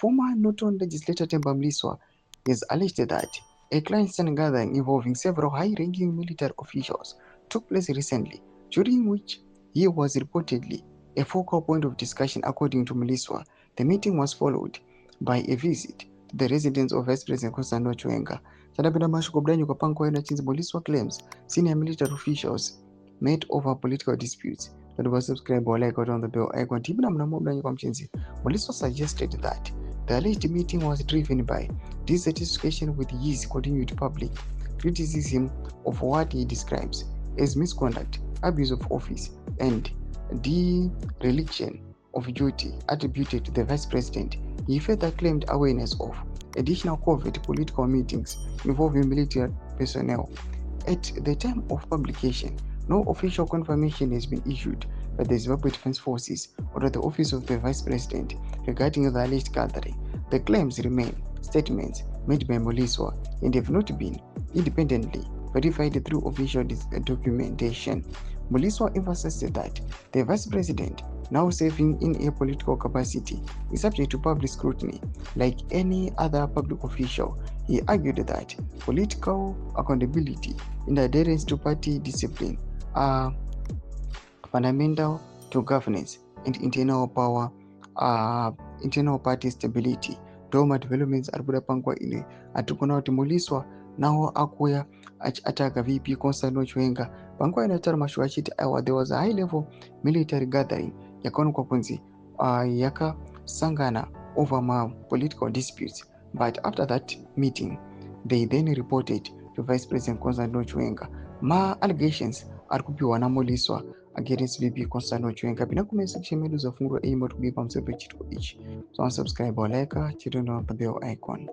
former Norton legislator Themba Mliswa has alleged that a clandestine gathering involving several high-ranking military officials took place recently, during which he was reportedly a focal point of discussion. According to Mliswa, the meeting was followed by a visit to the residence of Vice President Constantino Chiwenga. Mliswa claims senior military officials met over political disputes. That was subscribe or like on the bell icon. Mliswa suggested that the alleged meeting was driven by dissatisfaction with his continued public criticism of what he describes as misconduct, abuse of office, and dereliction of duty attributed to the Vice President. He further claimed awareness of additional covert political meetings involving military personnel. At the time of publication, no official confirmation has been issued by the Zimbabwe Defense Forces or the Office of the Vice President regarding the alleged gathering. The claims remain statements made by Mliswa and have not been independently verified through official documentation. Mliswa emphasized that the Vice President, now serving in a political capacity, is subject to public scrutiny like any other public official. He argued that political accountability and adherence to party discipline are fundamental to governance and internal party stability. Doma developments arikuda pangwa ine atikona kuti Mliswa nawo akuya achitaka VP Constantino Chiwenga pangwa ine atari mashuwa achiti there was a high level military gathering yakaonekwa kunzi yakasangana over political disputes, but after that meeting they then reported to Vice President Constantino Chiwenga. Allegations are kupiwa na Mliswa against VP Constantino Chiwenga. Pina comment section medu za fungu aim to be pamsepe chito ichi. So subscribe or like chito no the bell icon.